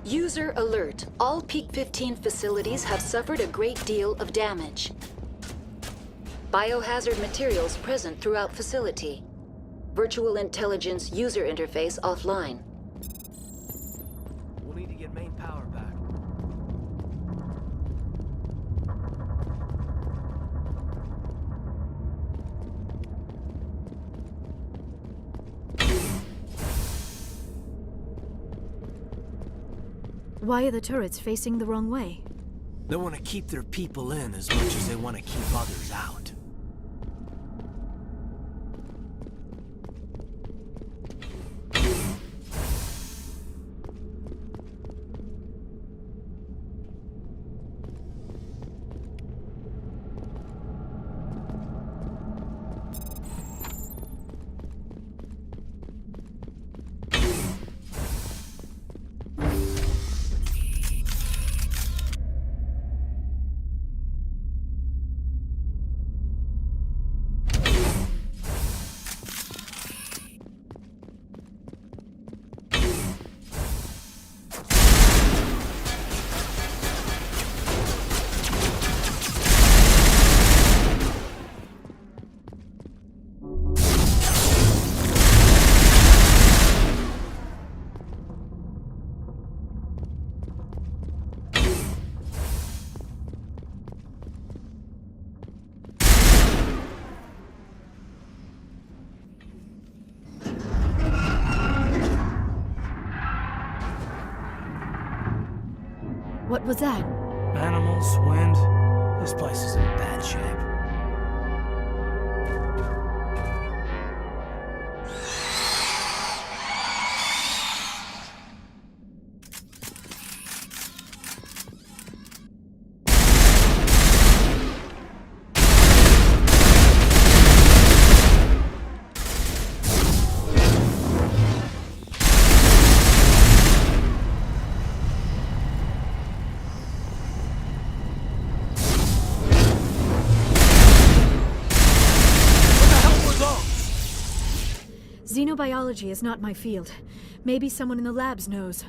User alert. All Peak 15 facilities have suffered a great deal of damage. Biohazard materials present throughout facility. Virtual intelligence user interface offline. We'll need to get main power back. Why are the turrets facing the wrong way? They want to keep their people in as much as they want to keep others out. What was that? Animals, wind. This place is in bad shape. Xenobiology is not my field. Maybe someone in the labs knows.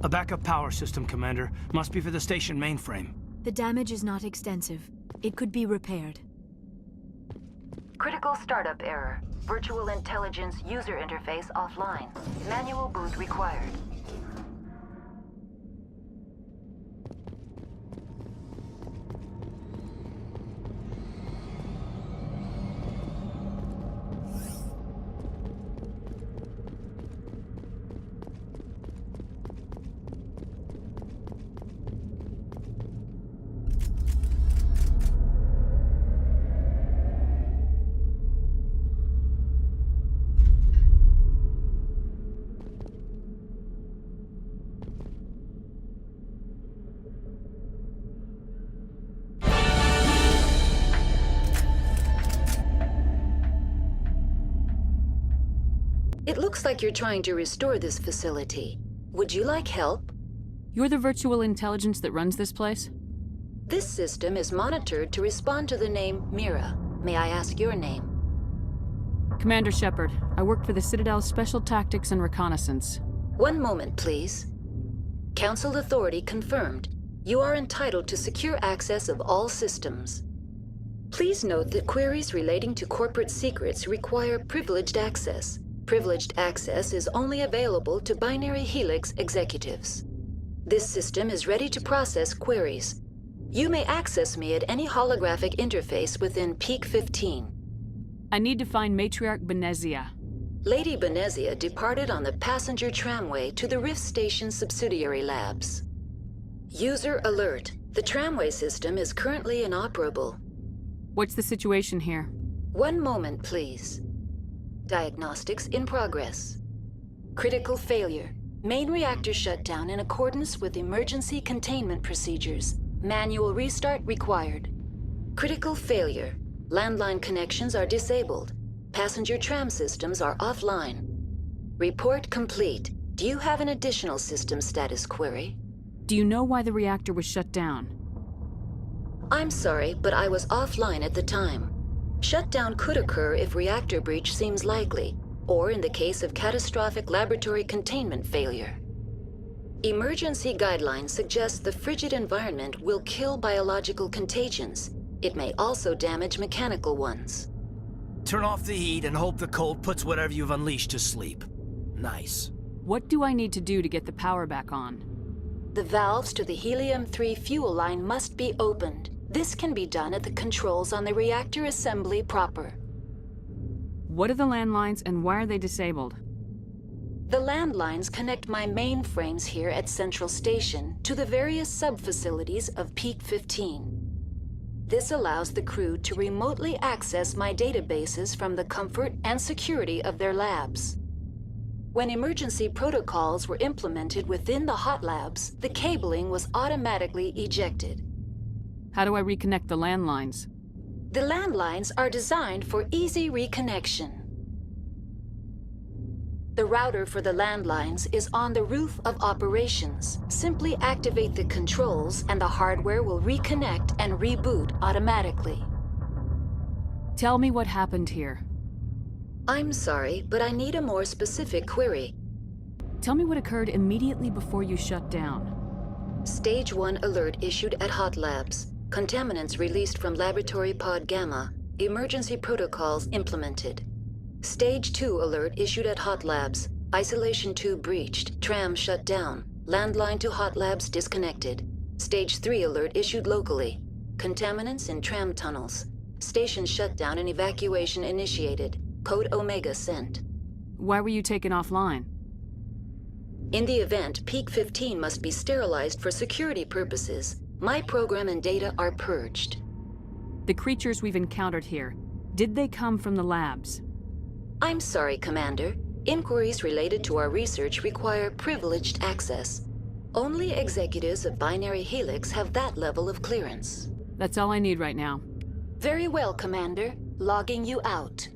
A backup power system, Commander. Must be for the station mainframe. The damage is not extensive. It could be repaired. Critical startup error. Virtual intelligence user interface offline. Manual boot required. It looks like you're trying to restore this facility. Would you like help? You're the virtual intelligence that runs this place? This system is monitored to respond to the name Mira. May I ask your name? Commander Shepard. I work for the Citadel's Special Tactics and Reconnaissance. One moment, please. Council authority confirmed. You are entitled to secure access of all systems. Please note that queries relating to corporate secrets require privileged access. Privileged access is only available to binary helix executives. This system is ready to process queries. You may access me at any holographic interface within Peak 15. I need to find Matriarch Benezia. Lady Benezia departed on the passenger tramway to the Rift Station subsidiary labs. User alert. The tramway system is currently inoperable. What's the situation here? One moment, please. Diagnostics in progress. Critical failure. Main reactor shutdown in accordance with emergency containment procedures. Manual restart required. Critical failure. Landline connections are disabled. Passenger tram systems are offline. Report complete. Do you have an additional system status query? Do you know why the reactor was shut down? I'm sorry, but I was offline at the time. Shutdown could occur if reactor breach seems likely, or in the case of catastrophic laboratory containment failure. Emergency guidelines suggest the frigid environment will kill biological contagions. It may also damage mechanical ones. Turn off the heat and hope the cold puts whatever you've unleashed to sleep. Nice. What do I need to do to get the power back on? The valves to the helium-3 fuel line must be opened. This can be done at the controls on the reactor assembly proper. What are the landlines and why are they disabled? The landlines connect my mainframes here at Central Station to the various sub-facilities of Peak 15. This allows the crew to remotely access my databases from the comfort and security of their labs. When emergency protocols were implemented within the hot labs, the cabling was automatically ejected. How do I reconnect the landlines? The landlines are designed for easy reconnection. The router for the landlines is on the roof of operations. Simply activate the controls and the hardware will reconnect and reboot automatically. Tell me what happened here. I'm sorry, but I need a more specific query. Tell me what occurred immediately before you shut down. Stage 1 alert issued at Hot Labs. Contaminants released from Laboratory Pod Gamma. Emergency protocols implemented. Stage 2 alert issued at Hot Labs. Isolation tube breached. Tram shut down. Landline to Hot Labs disconnected. Stage 3 alert issued locally. Contaminants in tram tunnels. Station shutdown and evacuation initiated. Code Omega sent. Why were you taken offline? In the event, Peak 15 must be sterilized for security purposes. My program and data are purged. The creatures we've encountered here, did they come from the labs? I'm sorry, Commander. Inquiries related to our research require privileged access. Only executives of Binary Helix have that level of clearance. That's all I need right now. Very well, Commander. Logging you out.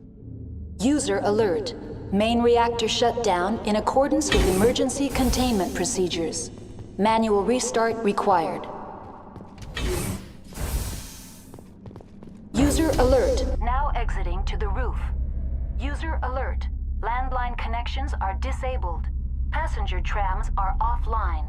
User alert. Main reactor shut down in accordance with emergency containment procedures. Manual restart required. User alert. Now exiting to the roof. User alert. Landline connections are disabled. Passenger trams are offline.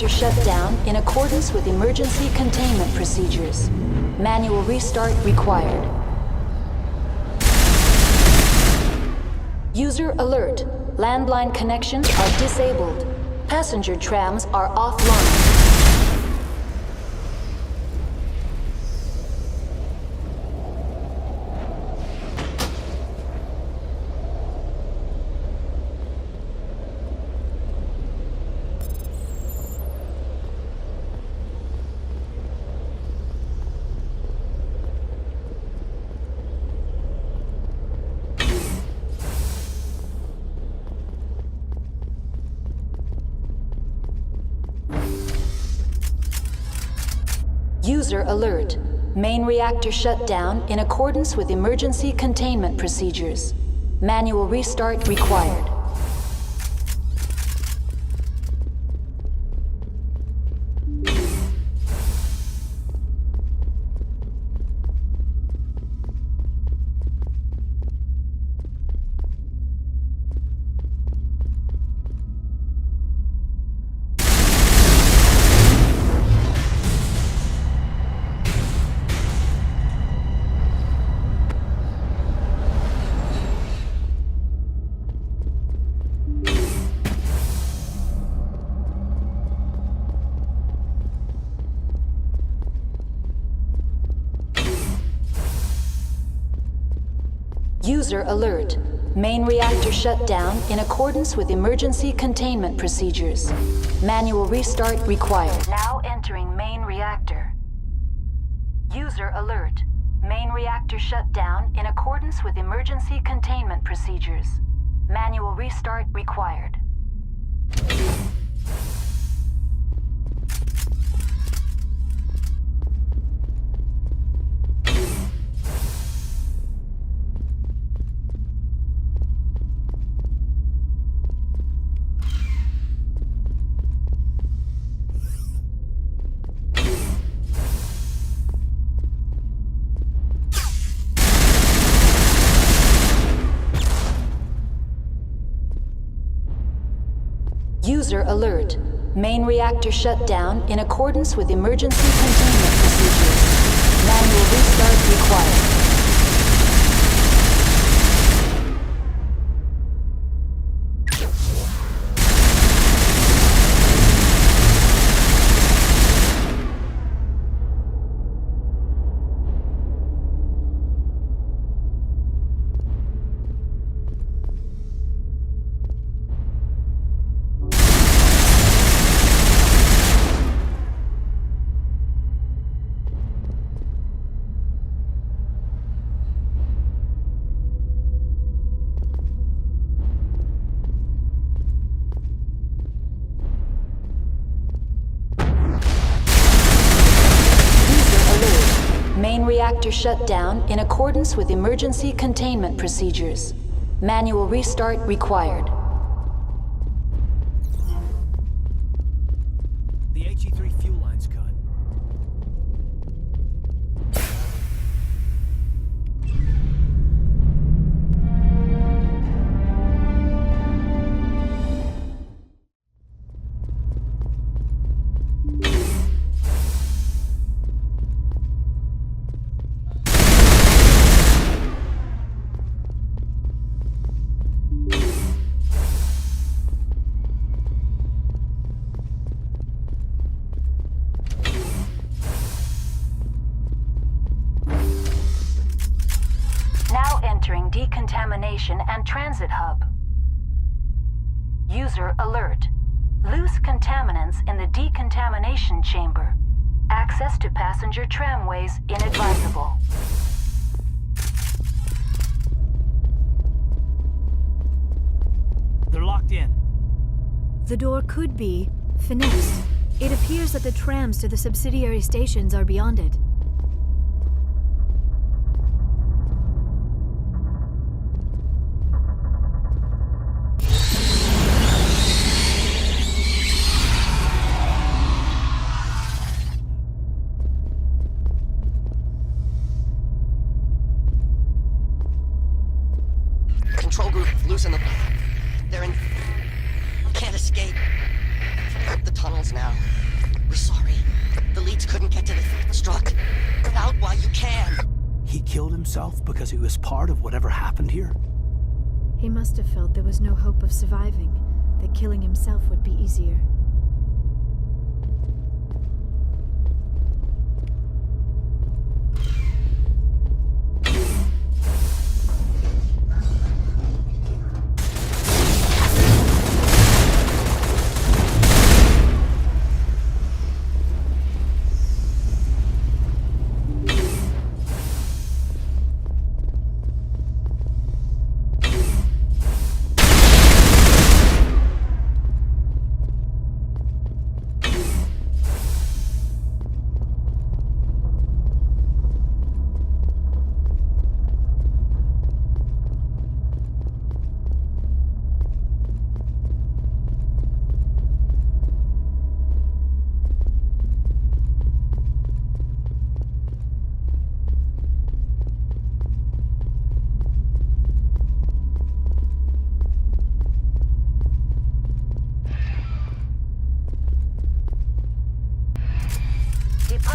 Shut down in accordance with emergency containment procedures. Manual restart required. User alert. Landline connections are disabled. Passenger trams are offline. User alert. Main reactor shut down in accordance with emergency containment procedures. Manual restart required. User alert. Main reactor shut down in accordance with emergency containment procedures. Manual restart required. Now entering main reactor. User alert. Main reactor shut down in accordance with emergency containment procedures. Manual restart required. User alert. Main reactor shut down in accordance with emergency containment procedures. Manual restart required. Main reactor shut down in accordance with emergency containment procedures. Manual restart required. The HE3 fuel line's cut. Now entering decontamination and transit hub. User alert. Loose contaminants in the decontamination chamber. Access to passenger tramways inadvisable. They're locked in. The door could be finessed. It appears that the trams to the subsidiary stations are beyond it. Control group, loosen them. They're in... can't escape. The tunnels now. We're sorry. The leads couldn't get to the struck. Get out while you can. He killed himself because he was part of whatever happened here? He must have felt there was no hope of surviving, that killing himself would be easier.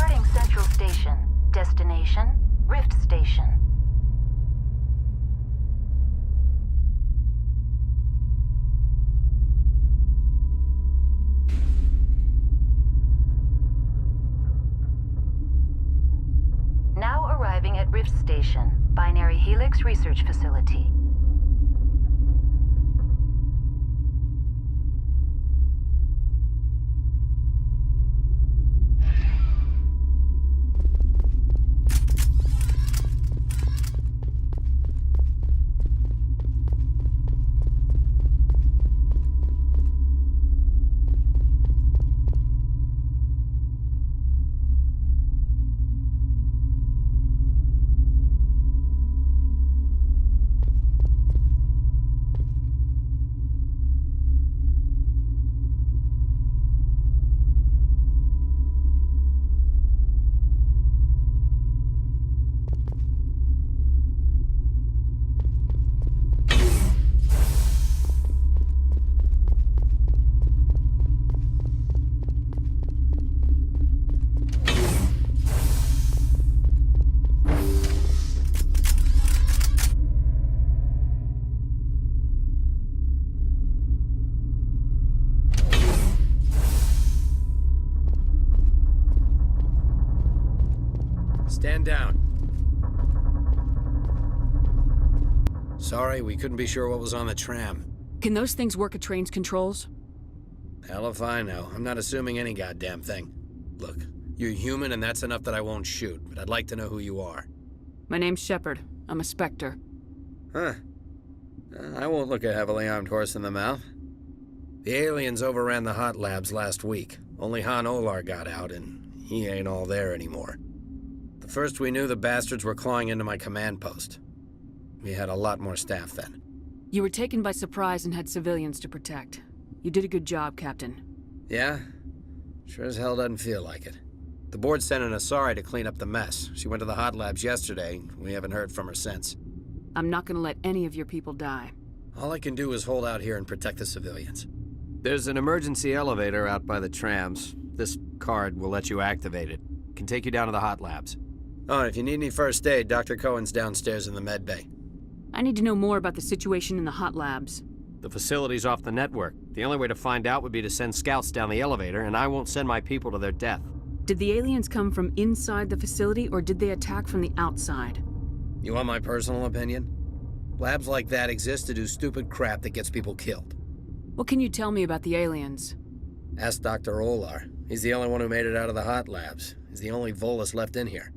Departing Central Station. Destination, Rift Station. Now arriving at Rift Station, Binary Helix Research Facility. Stand down. Sorry, we couldn't be sure what was on the tram. Can those things work at train's controls? Hell if I know. I'm not assuming any goddamn thing. Look, you're human and that's enough that I won't shoot, but I'd like to know who you are. My name's Shepard. I'm a Spectre. Huh. I won't look a heavily armed horse in the mouth. The aliens overran the hot labs last week. Only Han Olar got out, and he ain't all there anymore. The first we knew, the bastards were clawing into my command post. We had a lot more staff then. You were taken by surprise and had civilians to protect. You did a good job, Captain. Yeah? Sure as hell doesn't feel like it. The board sent an Asari to clean up the mess. She went to the hot labs yesterday. We haven't heard from her since. I'm not gonna let any of your people die. All I can do is hold out here and protect the civilians. There's an emergency elevator out by the trams. This card will let you activate it. Can take you down to the hot labs. Oh, and if you need any first aid, Dr. Cohen's downstairs in the med bay. I need to know more about the situation in the hot labs. The facility's off the network. The only way to find out would be to send scouts down the elevator, and I won't send my people to their death. Did the aliens come from inside the facility, or did they attack from the outside? You want my personal opinion? Labs like that exist to do stupid crap that gets people killed. What can you tell me about the aliens? Ask Dr. Olar. He's the only one who made it out of the hot labs. He's the only Volus left in here.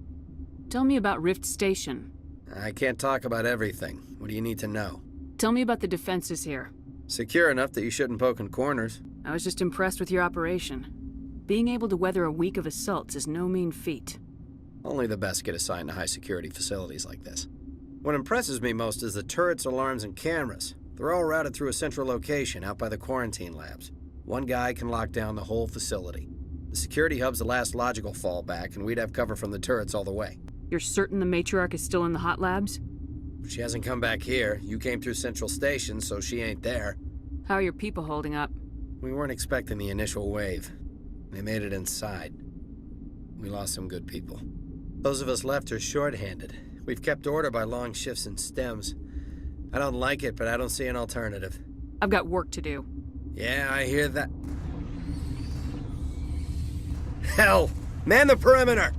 Tell me about Rift Station. I can't talk about everything. What do you need to know? Tell me about the defenses here. Secure enough that you shouldn't poke in corners. I was just impressed with your operation. Being able to weather a week of assaults is no mean feat. Only the best get assigned to high-security facilities like this. What impresses me most is the turrets, alarms, and cameras. They're all routed through a central location out by the quarantine labs. One guy can lock down the whole facility. The security hub's the last logical fallback, and we'd have cover from the turrets all the way. You're certain the Matriarch is still in the hot labs? She hasn't come back here. You came through Central Station, so she ain't there. How are your people holding up? We weren't expecting the initial wave. They made it inside. We lost some good people. Those of us left are short-handed. We've kept order by long shifts and stems. I don't like it, but I don't see an alternative. I've got work to do. Yeah, I hear that. Hell! Man the perimeter!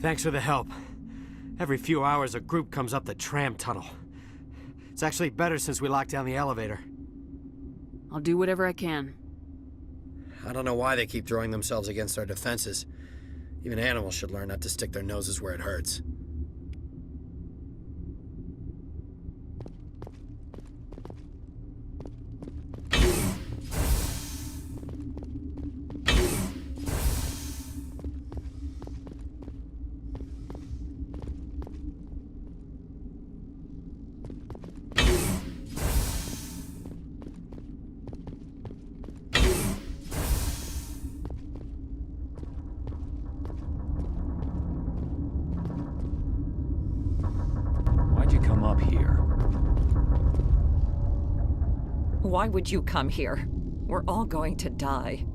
Thanks for the help. Every few hours, a group comes up the tram tunnel. It's actually better since we locked down the elevator. I'll do whatever I can. I don't know why they keep throwing themselves against our defenses. Even animals should learn not to stick their noses where it hurts. Why would you come here? We're all going to die.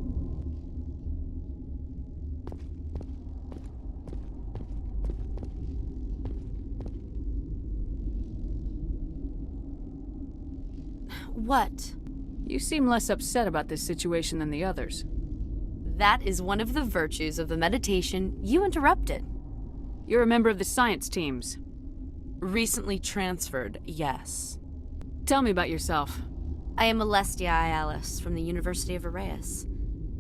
What? You seem less upset about this situation than the others. That is one of the virtues of the meditation you interrupted. You're a member of the science teams. Recently transferred, yes. Tell me about yourself. I am Alestia Ialis from the University of Arraeus.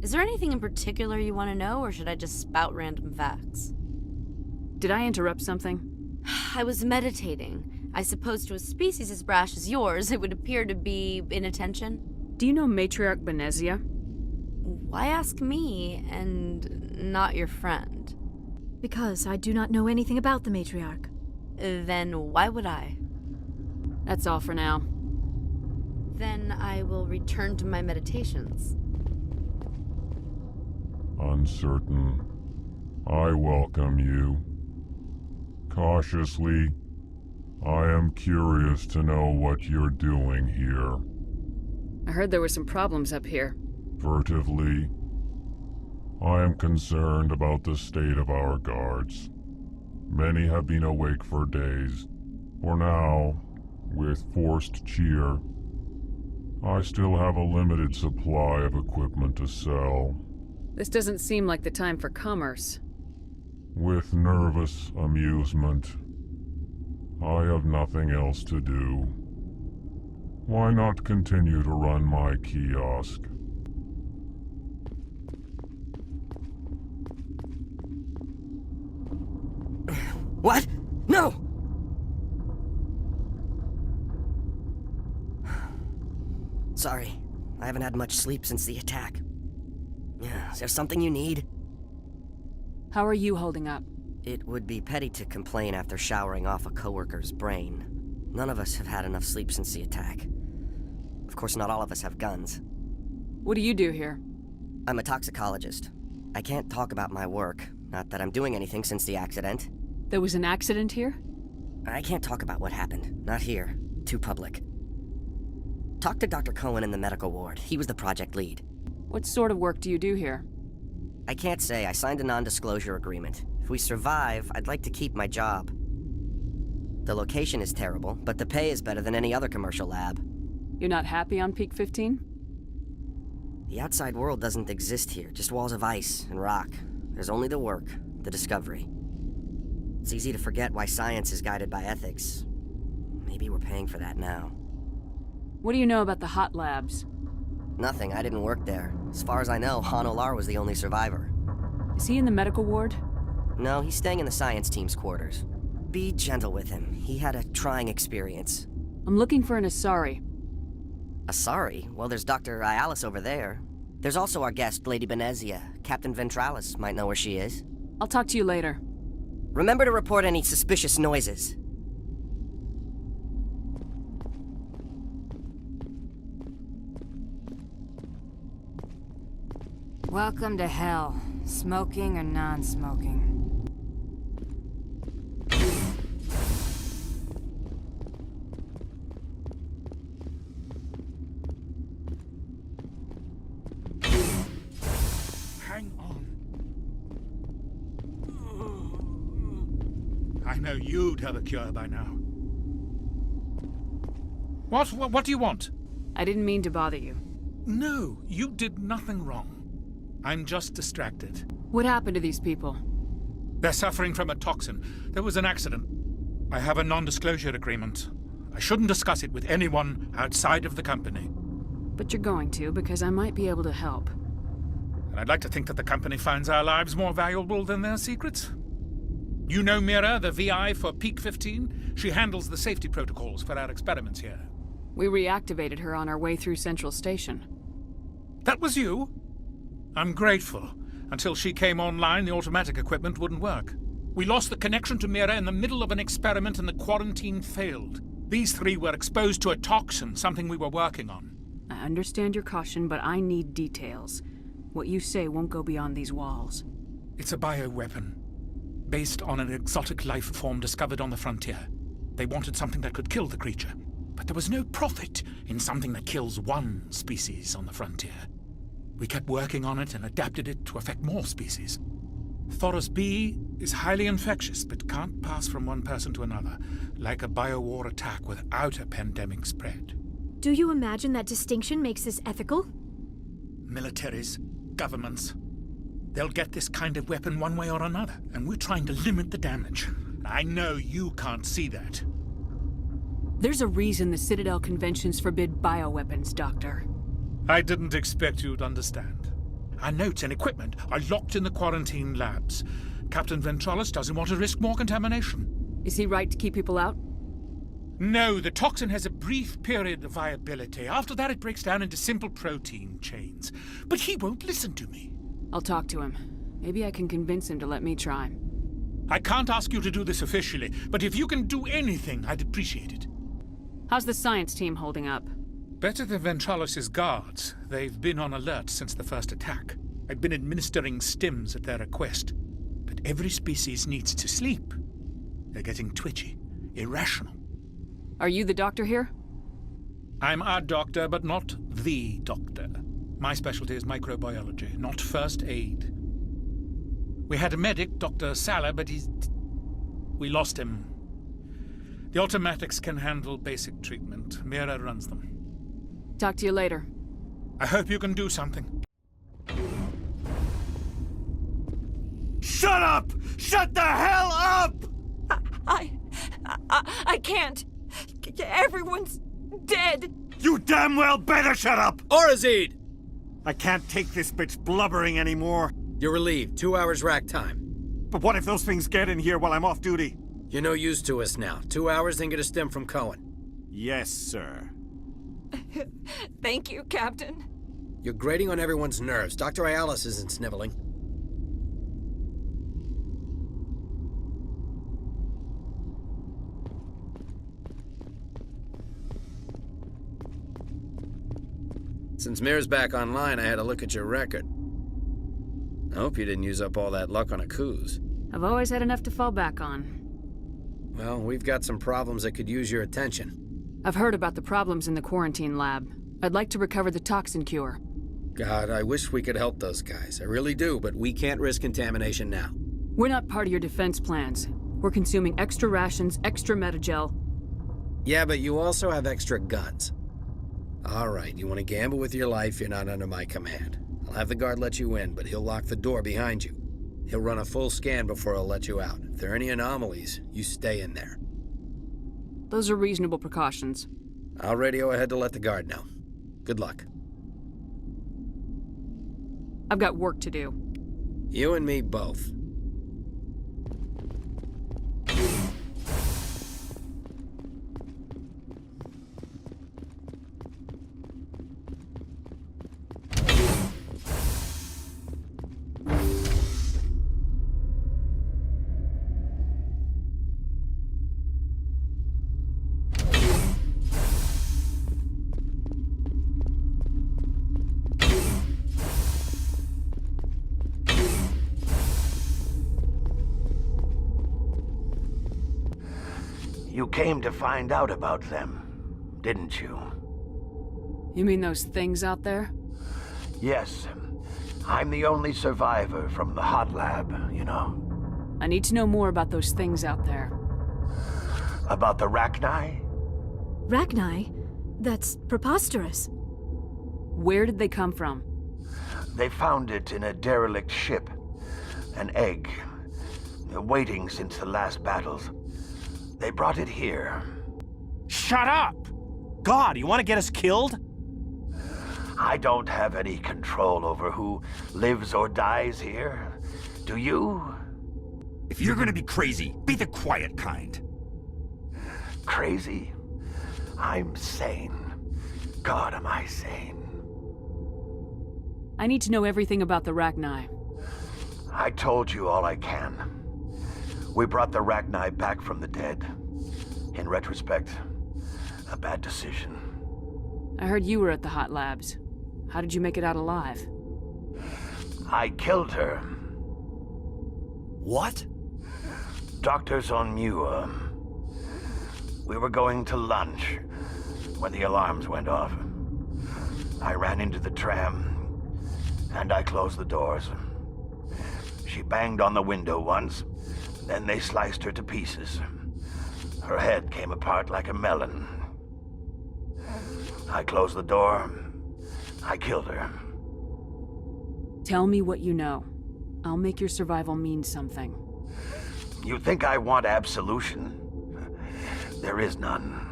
Is there anything in particular you want to know, or should I just spout random facts? Did I interrupt something? I was meditating. I suppose to a species as brash as yours, it would appear to be inattention. Do you know Matriarch Benezia? Why ask me, and not your friend? Because I do not know anything about the Matriarch. Then why would I? That's all for now. Then I will return to my meditations. Uncertain. I welcome you. Cautiously, I am curious to know what you're doing here. I heard there were some problems up here. Furtively, I am concerned about the state of our guards. Many have been awake for days. For now, with forced cheer, I still have a limited supply of equipment to sell. This doesn't seem like the time for commerce. With nervous amusement, I have nothing else to do. Why not continue to run my kiosk? What? No! Sorry, I haven't had much sleep since the attack. Is there something you need? How are you holding up? It would be petty to complain after showering off a coworker's brain. None of us have had enough sleep since the attack. Of course, not all of us have guns. What do you do here? I'm a toxicologist. I can't talk about my work, not that I'm doing anything since the accident. There was an accident here? I can't talk about what happened. Not here. Too public. Talk to Dr. Cohen in the medical ward. He was the project lead. What sort of work do you do here? I can't say. I signed a non-disclosure agreement. If we survive, I'd like to keep my job. The location is terrible, but the pay is better than any other commercial lab. You're not happy on Peak 15? The outside world doesn't exist here, just walls of ice and rock. There's only the work, the discovery. It's easy to forget why science is guided by ethics. Maybe we're paying for that now. What do you know about the hot labs? Nothing, I didn't work there. As far as I know, Han Olar was the only survivor. Is he in the medical ward? No, he's staying in the science team's quarters. Be gentle with him. He had a trying experience. I'm looking for an Asari. Asari? Well, there's Dr. Ialis over there. There's also our guest, Lady Benezia. Captain Ventralis might know where she is. I'll talk to you later. Remember to report any suspicious noises. Welcome to hell, smoking or non-smoking. Hang on. I know you'd have a cure by now. What do you want? I didn't mean to bother you. No, you did nothing wrong. I'm just distracted. What happened to these people? They're suffering from a toxin. There was an accident. I have a non-disclosure agreement. I shouldn't discuss it with anyone outside of the company. But you're going to, because I might be able to help. And I'd like to think that the company finds our lives more valuable than their secrets. You know Mira, the VI for Peak 15? She handles the safety protocols for our experiments here. We reactivated her on our way through Central Station. That was you? I'm grateful. Until she came online, the automatic equipment wouldn't work. We lost the connection to Mira in the middle of an experiment and the quarantine failed. These three were exposed to a toxin, something we were working on. I understand your caution, but I need details. What you say won't go beyond these walls. It's a bioweapon, based on an exotic life form discovered on the frontier. They wanted something that could kill the creature, but there was no profit in something that kills one species on the frontier. We kept working on it and adapted it to affect more species. Thoros B is highly infectious, but can't pass from one person to another, like a biowar attack without a pandemic spread. Do you imagine that distinction makes this ethical? Militaries, governments, they'll get this kind of weapon one way or another, and we're trying to limit the damage. I know you can't see that. There's a reason the Citadel conventions forbid bioweapons, Doctor. I didn't expect you'd understand. Our notes and equipment are locked in the quarantine labs. Captain Ventralis doesn't want to risk more contamination. Is he right to keep people out? No, the toxin has a brief period of viability. After that, it breaks down into simple protein chains. But he won't listen to me. I'll talk to him. Maybe I can convince him to let me try. I can't ask you to do this officially, but if you can do anything, I'd appreciate it. How's the science team holding up? Better than Ventralis' guards. They've been on alert since the first attack. I've been administering stims at their request. But every species needs to sleep. They're getting twitchy, irrational. Are you the doctor here? I'm a doctor, but not the doctor. My specialty is microbiology, not first aid. We had a medic, Dr. Salah, but we lost him. The automatics can handle basic treatment. Mira runs them. Talk to you later. I hope you can do something. Shut up! Shut the hell up! I can't. Everyone's dead. You damn well better shut up! Orazid! I can't take this bitch blubbering anymore. You're relieved. 2 hours rack time. But what if those things get in here while I'm off duty? You're no use to us now. 2 hours, then get a stim from Cohen. Yes, sir. Thank you, Captain. You're grating on everyone's nerves. Dr. Ayalis isn't sniveling. Since Mir's back online, I had a look at your record. I hope you didn't use up all that luck on a Kuz. I've always had enough to fall back on. Well, we've got some problems that could use your attention. I've heard about the problems in the quarantine lab. I'd like to recover the toxin cure. God, I wish we could help those guys. I really do, but we can't risk contamination now. We're not part of your defense plans. We're consuming extra rations, extra metagel. Yeah, but you also have extra guns. All right, you want to gamble with your life, you're not under my command. I'll have the guard let you in, but he'll lock the door behind you. He'll run a full scan before he'll let you out. If there are any anomalies, you stay in there. Those are reasonable precautions. I'll radio ahead to let the guard know. Good luck. I've got work to do. You and me both. You came to find out about them, didn't you? You mean those things out there? Yes. I'm the only survivor from the hot lab, you know. I need to know more about those things out there. About the Rachni? Rachni? That's preposterous. Where did they come from? They found it in a derelict ship. An egg. Waiting since the last battles. They brought it here. Shut up! God, you want to get us killed? I don't have any control over who lives or dies here. Do you? If you're gonna be crazy, be the quiet kind. Crazy? I'm sane. God, am I sane. I need to know everything about the Rachni. I told you all I can. We brought the Rachni back from the dead. In retrospect, a bad decision. I heard you were at the hot labs. How did you make it out alive? I killed her. What? Doctors on Muir. We were going to lunch when the alarms went off. I ran into the tram, and I closed the doors. She banged on the window once, then they sliced her to pieces. Her head came apart like a melon. I closed the door. I killed her. Tell me what you know. I'll make your survival mean something. You think I want absolution? There is none.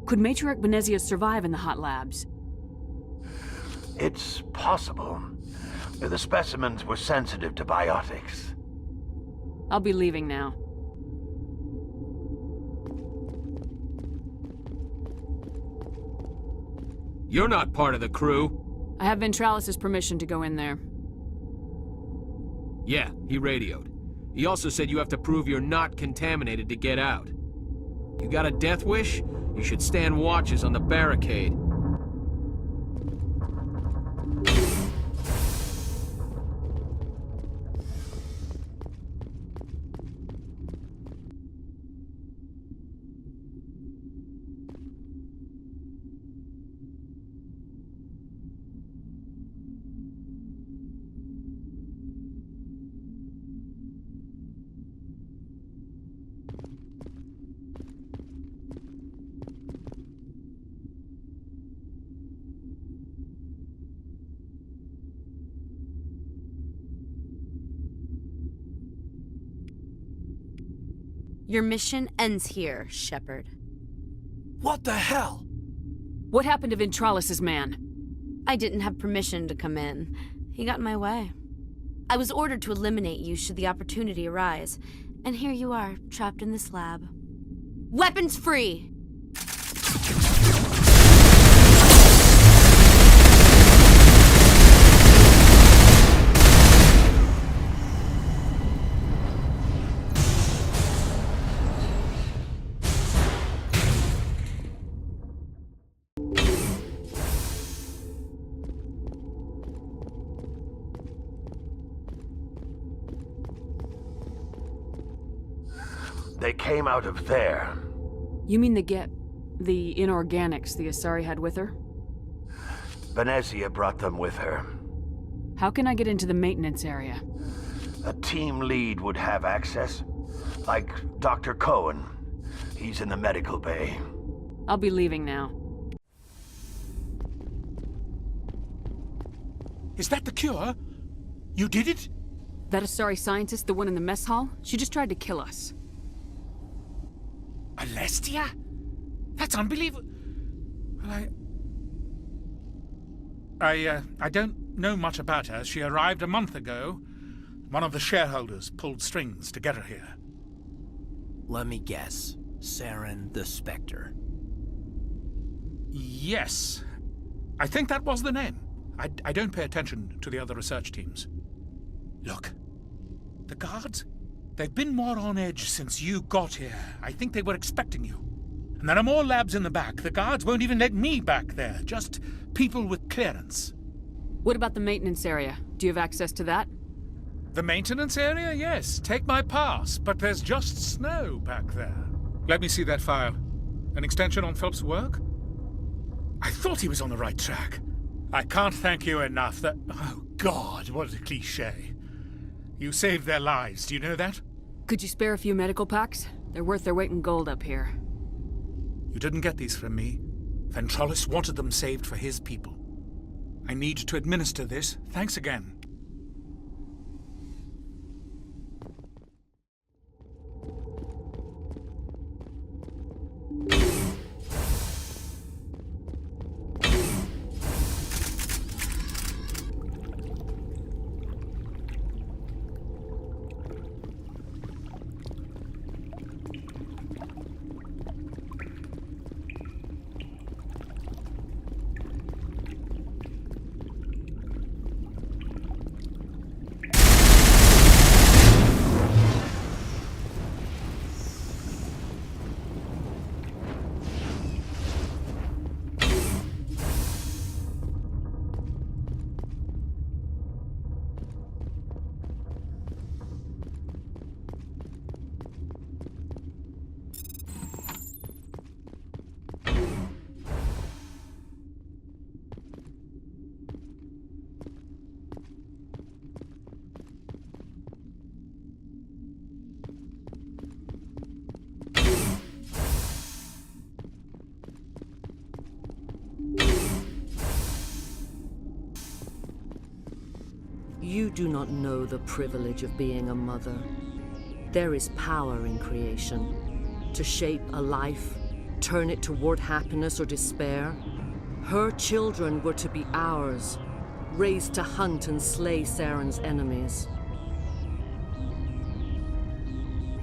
Could Matriarch Venezia survive in the hot labs? It's possible. The specimens were sensitive to biotics. I'll be leaving now. You're not part of the crew. I have Ventralis's permission to go in there. Yeah, he radioed. He also said you have to prove you're not contaminated to get out. You got a death wish? You should stand watches on the barricade. Your mission ends here, Shepard. What the hell? What happened to Ventralis's man? I didn't have permission to come in. He got in my way. I was ordered to eliminate you should the opportunity arise. And here you are, trapped in this lab. Weapons free! They came out of there. You mean the inorganics the Asari had with her? Venezia brought them with her. How can I get into the maintenance area? A team lead would have access. Like Dr. Cohen. He's in the medical bay. I'll be leaving now. Is that the cure? You did it? That Asari scientist, the one in the mess hall? She just tried to kill us. Alestia? That's unbelievable. Well, I don't know much about her. She arrived a month ago. One of the shareholders pulled strings to get her here. Let me guess. Saren the Spectre. Yes. I think that was the name. I don't pay attention to the other research teams. Look, the guards, they've been more on edge since you got here. I think they were expecting you. And there are more labs in the back. The guards won't even let me back there. Just people with clearance. What about the maintenance area? Do you have access to that? The maintenance area? Yes. Take my pass. But there's just snow back there. Let me see that file. An extension on Philip's work? I thought he was on the right track. I can't thank you enough. Oh, God, what a cliché. You saved their lives. Do you know that? Could you spare a few medical packs? They're worth their weight in gold up here. You didn't get these from me. Ventralus wanted them saved for his people. I need to administer this. Thanks again. You do not know the privilege of being a mother. There is power in creation. To shape a life, turn it toward happiness or despair. Her children were to be ours, raised to hunt and slay Saren's enemies.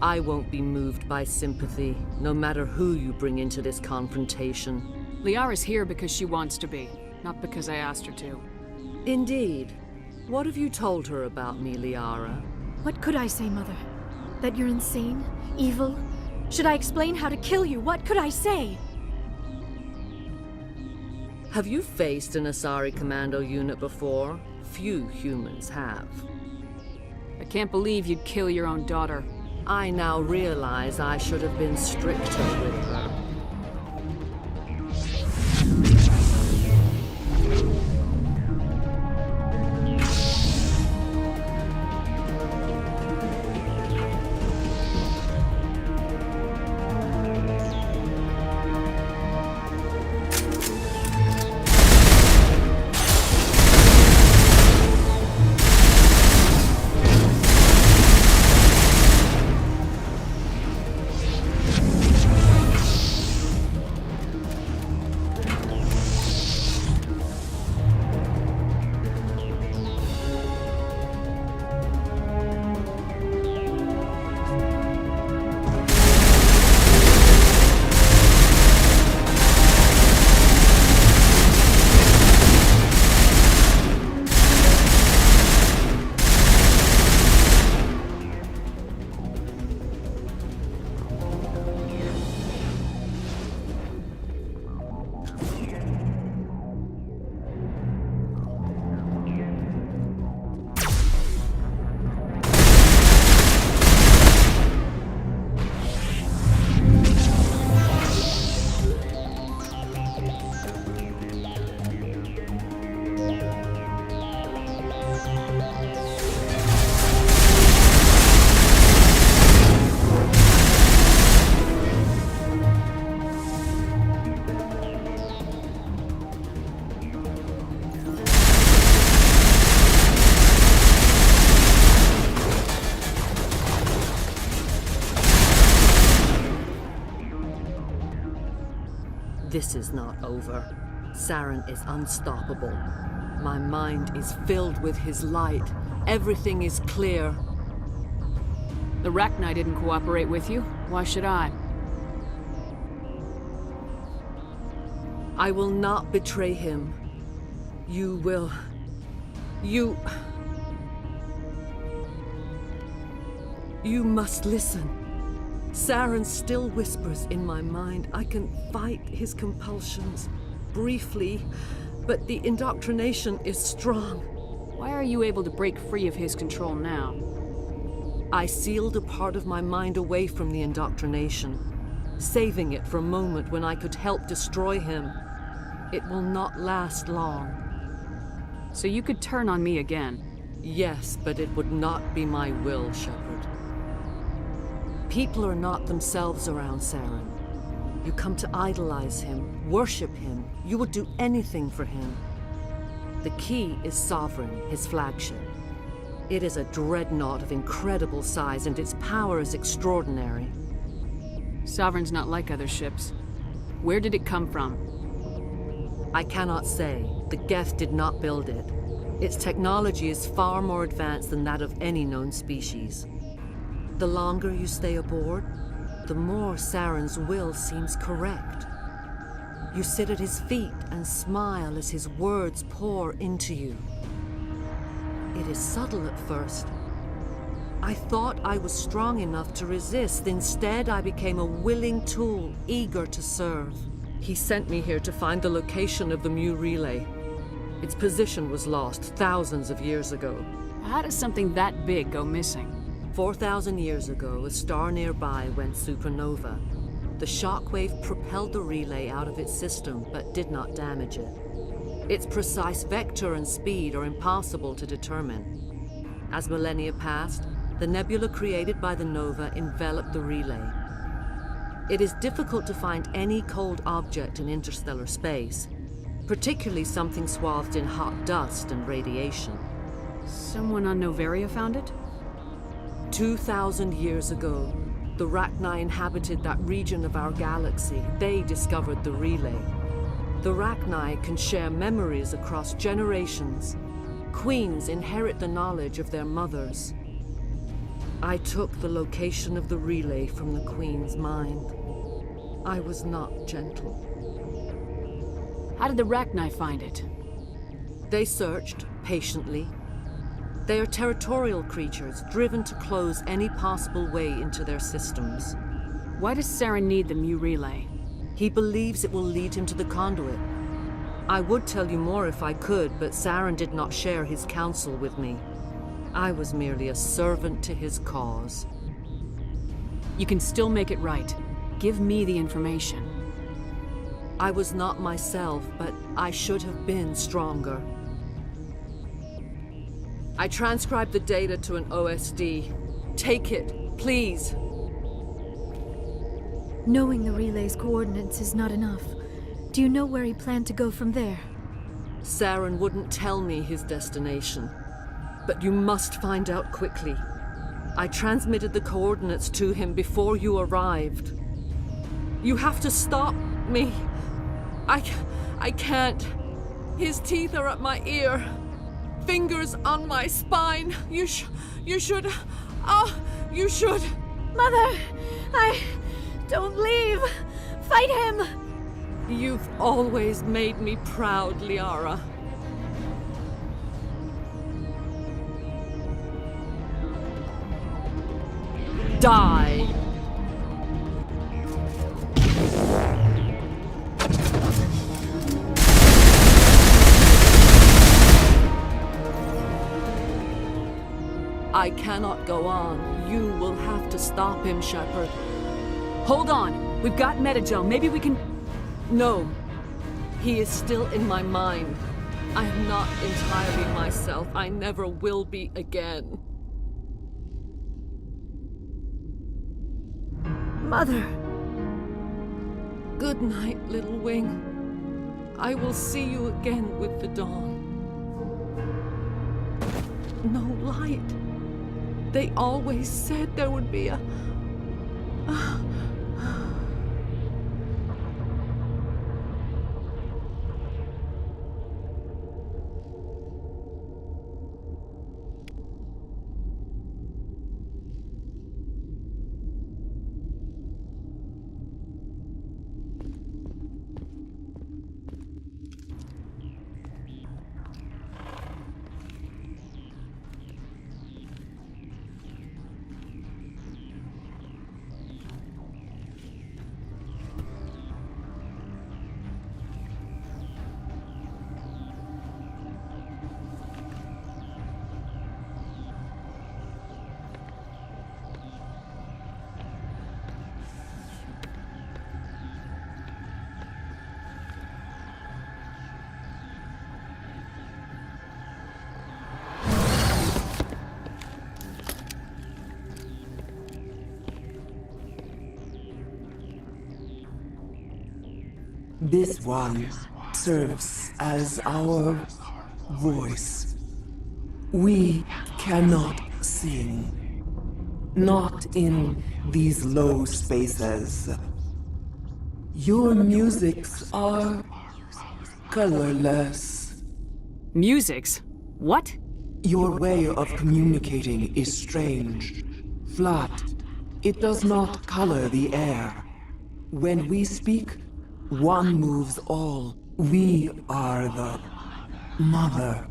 I won't be moved by sympathy, no matter who you bring into this confrontation. Liara's here because she wants to be, not because I asked her to. Indeed. What have you told her about me, Liara? What could I say, Mother? That you're insane? Evil? Should I explain how to kill you? What could I say? Have you faced an Asari commando unit before? Few humans have. I can't believe you'd kill your own daughter. I now realize I should have been stricter with her. This is not over. Saren is unstoppable. My mind is filled with his light. Everything is clear. The Rachni didn't cooperate with you. Why should I? I will not betray him. You will. You must listen. Saren still whispers in my mind. I can fight his compulsions, briefly, but the indoctrination is strong. Why are you able to break free of his control now? I sealed a part of my mind away from the indoctrination, saving it for a moment when I could help destroy him. It will not last long. So you could turn on me again? Yes, but it would not be my will, Shepard. People are not themselves around Saren. You come to idolize him, worship him. You would do anything for him. The key is Sovereign, his flagship. It is a dreadnought of incredible size, and its power is extraordinary. Sovereign's not like other ships. Where did it come from? I cannot say. The Geth did not build it. Its technology is far more advanced than that of any known species. The longer you stay aboard, the more Saren's will seems correct. You sit at his feet and smile as his words pour into you. It is subtle at first. I thought I was strong enough to resist. Instead, I became a willing tool, eager to serve. He sent me here to find the location of the Mu relay. Its position was lost thousands of years ago. How does something that big go missing? 4,000 years ago, a star nearby went supernova. The shockwave propelled the relay out of its system, but did not damage it. Its precise vector and speed are impossible to determine. As millennia passed, the nebula created by the nova enveloped the relay. It is difficult to find any cold object in interstellar space, particularly something swathed in hot dust and radiation. Someone on Noveria found it? 2,000 years ago, the Rachni inhabited that region of our galaxy. They discovered the relay. The Rachni can share memories across generations. Queens inherit the knowledge of their mothers. I took the location of the relay from the Queen's mind. I was not gentle. How did the Rachni find it? They searched, patiently. They are territorial creatures, driven to close any possible way into their systems. Why does Saren need the Mu relay? He believes it will lead him to the conduit. I would tell you more if I could, but Saren did not share his counsel with me. I was merely a servant to his cause. You can still make it right. Give me the information. I was not myself, but I should have been stronger. I transcribed the data to an OSD. Take it, please. Knowing the relay's coordinates is not enough. Do you know where he planned to go from there? Saren wouldn't tell me his destination. But you must find out quickly. I transmitted the coordinates to him before you arrived. You have to stop me. I can't. His teeth are at my ear. Fingers on my spine. You should. You should. Mother! Don't leave! Fight him! You've always made me proud, Liara. Die! I cannot go on. You will have to stop him, Shepard. Hold on! We've got Metagel. Maybe we can... No. He is still in my mind. I am not entirely myself. I never will be again. Mother! Good night, little wing. I will see you again with the dawn. No light. They always said there would be a... This one serves as our voice. We cannot sing. Not in these low spaces. Your musics are colorless. Musics? What? Your way of communicating is strange. Flat. It does not color the air. When we speak, one moves all. We are the mother.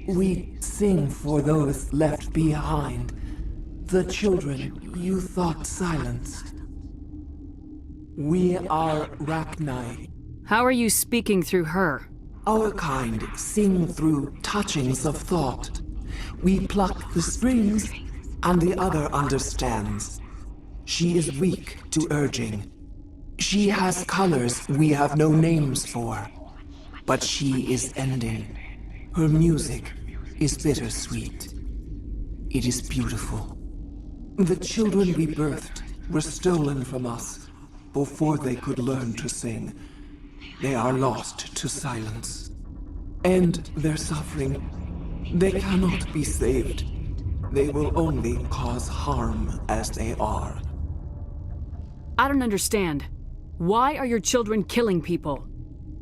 We sing for those left behind. The children you thought silenced. We are Rachni. How are you speaking through her? Our kind sing through touchings of thought. We pluck the strings, and the other understands. She is weak to urging. She has colors we have no names for. But she is ending. Her music is bittersweet. It is beautiful. The children we birthed were stolen from us before they could learn to sing. They are lost to silence. And their suffering They cannot be saved. They will only cause harm as they are. I don't understand. Why are your children killing people?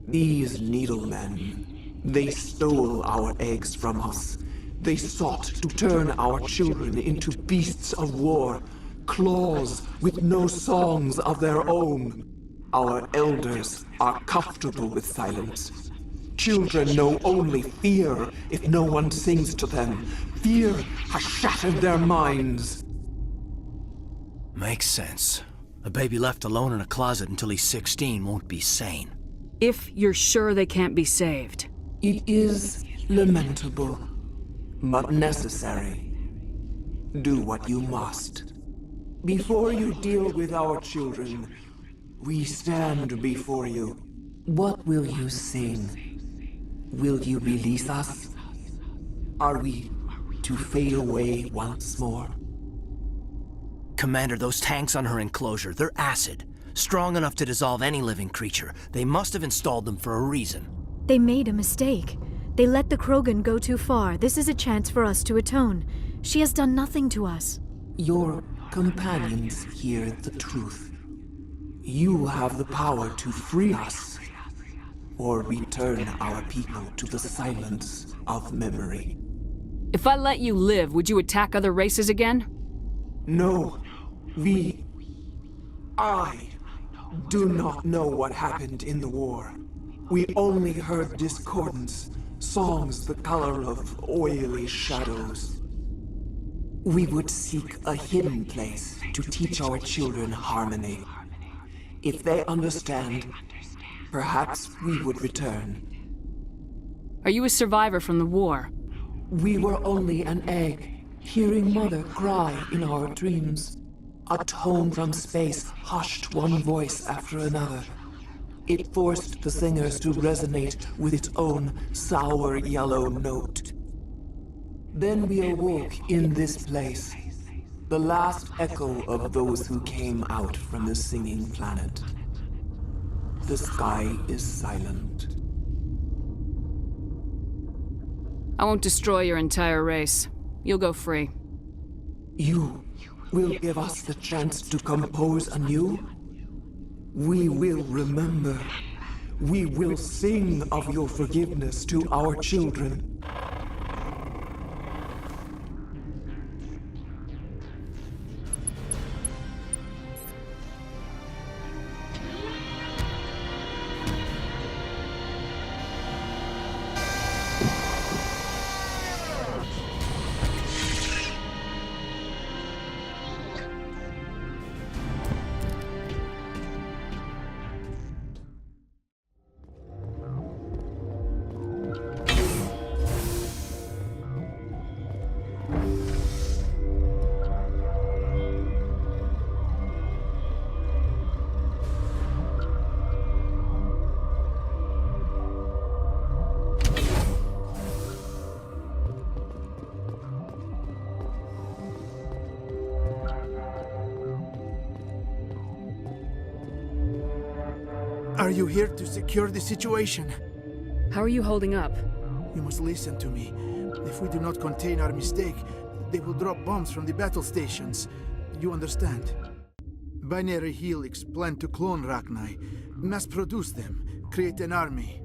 These needlemen, they stole our eggs from us. They sought to turn our children into beasts of war, claws with no songs of their own. Our elders are comfortable with silence. Children know only fear if no one sings to them. Fear has shattered their minds. Makes sense. A baby left alone in a closet until he's 16 won't be sane. If you're sure they can't be saved. It is lamentable, but necessary. Do what you must. Before you deal with our children, we stand before you. What will you sing? Will you release us? Are we to fade away once more? Commander, those tanks on her enclosure, they're acid. Strong enough to dissolve any living creature. They must have installed them for a reason. They made a mistake. They let the Krogan go too far. This is a chance for us to atone. She has done nothing to us. Your companions hear the truth. You have the power to free us, or return our people to the silence of memory. If I let you live, would you attack other races again? No. I do not know what happened in the war. We only heard discordance, songs the color of oily shadows. We would seek a hidden place to teach our children harmony. If they understand, perhaps we would return. Are you a survivor from the war? We were only an egg, hearing Mother cry in our dreams. A tone from space hushed one voice after another. It forced the singers to resonate with its own sour yellow note. Then we awoke in this place, the last echo of those who came out from the singing planet. The sky is silent. I won't destroy your entire race. You'll go free. You will give us the chance to compose anew? We will remember. We will sing of your forgiveness to our children. Are you here to secure the situation? How are you holding up? You must listen to me. If we do not contain our mistake, they will drop bombs from the battle stations. You understand? Binary Helix plan to clone Rachni, mass-produce them, create an army.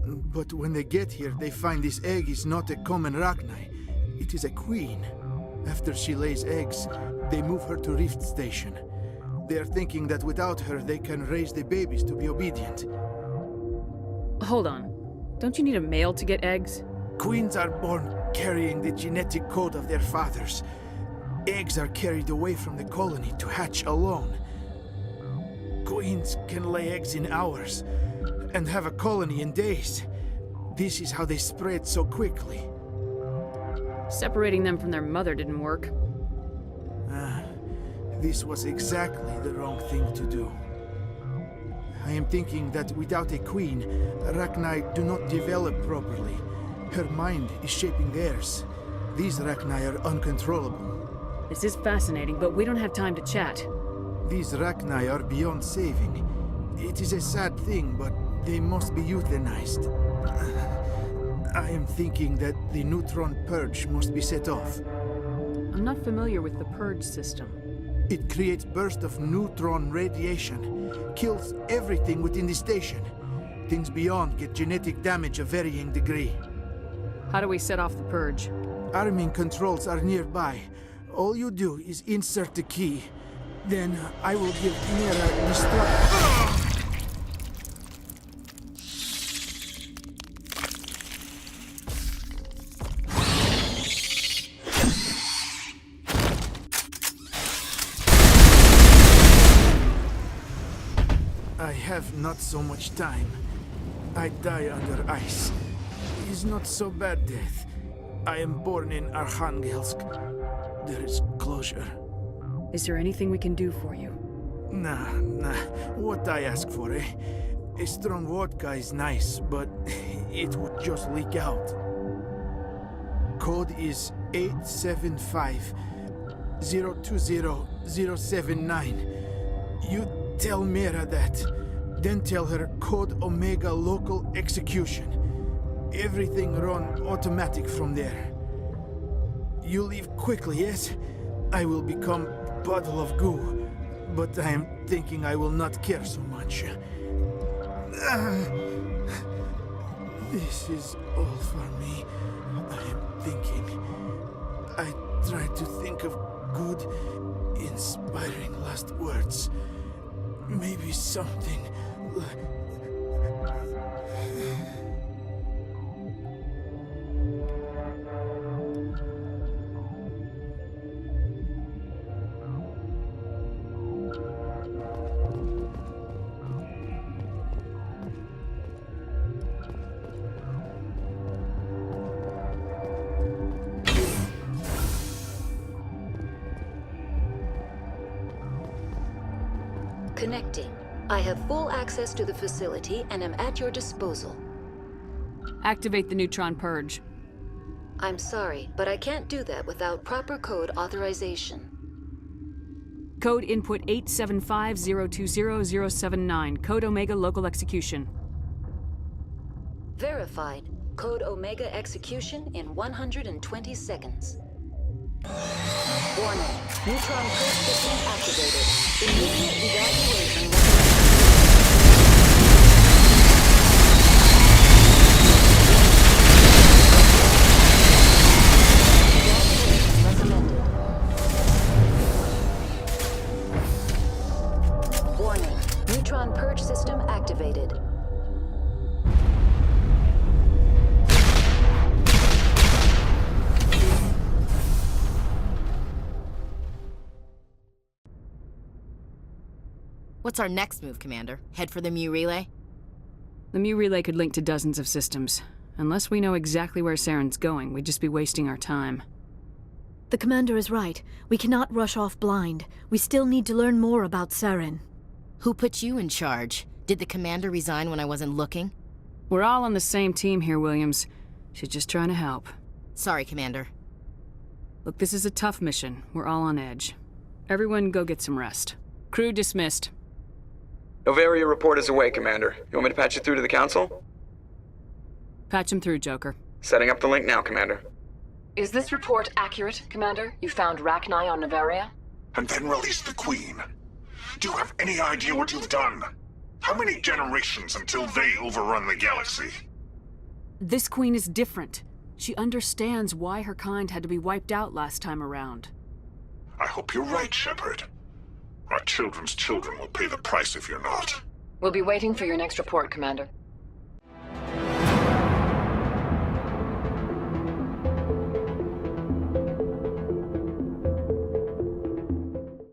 But when they get here, they find this egg is not a common Rachni. It is a queen. After she lays eggs, they move her to Rift Station. They are thinking that without her, they can raise the babies to be obedient. Hold on. Don't you need a male to get eggs? Queens are born carrying the genetic code of their fathers. Eggs are carried away from the colony to hatch alone. Queens can lay eggs in hours and have a colony in days. This is how they spread so quickly. Separating them from their mother didn't work. This was exactly the wrong thing to do. I am thinking that without a queen, Rachni do not develop properly. Her mind is shaping theirs. These Rachni are uncontrollable. This is fascinating, but we don't have time to chat. These Rachni are beyond saving. It is a sad thing, but they must be euthanized. I am thinking that the neutron purge must be set off. I'm not familiar with the purge system. It creates bursts of neutron radiation, kills everything within the station. Things beyond get genetic damage of varying degree. How do we set off the purge? Arming controls are nearby. All you do is insert the key. Then I will give Mira instructions. I have not so much time. I die under ice. It is not so bad death. I am born in Arkhangelsk. There is closure. Is there anything we can do for you? Nah. What I ask for, eh? A strong vodka is nice, but it would just leak out. Code is 875-020-079. You tell Mira that. Then tell her Code Omega local execution. Everything run automatic from there. You leave quickly, yes? I will become puddle of goo, but I am thinking I will not care so much. This is all for me. I am thinking. I try to think of good, inspiring last words. Maybe something like... Connecting. I have full access to the facility and am at your disposal. Activate the neutron purge. I'm sorry, but I can't do that without proper code authorization. Code input 875-020-079. Code Omega local execution. Verified. Code Omega execution in 120 seconds. Warning. Neutron purge system activated. Immediate evacuation recommended. Warning. Neutron purge system activated. What's our next move, Commander? Head for the Mu relay? The Mu relay could link to dozens of systems. Unless we know exactly where Saren's going, we'd just be wasting our time. The commander is right. We cannot rush off blind. We still need to learn more about Saren. Who put you in charge? Did the commander resign when I wasn't looking? We're all on the same team here, Williams. She's just trying to help. Sorry, Commander. Look, this is a tough mission. We're all on edge. Everyone go get some rest. Crew dismissed. Novaria report is away, Commander. You want me to patch you through to the Council? Patch him through, Joker. Setting up the link now, Commander. Is this report accurate, Commander? You found Rachni on Novaria? And then released the Queen. Do you have any idea what you've done? How many generations until they overrun the galaxy? This Queen is different. She understands why her kind had to be wiped out last time around. I hope you're right, Shepard. Our children's children will pay the price if you're not. We'll be waiting for your next report, Commander.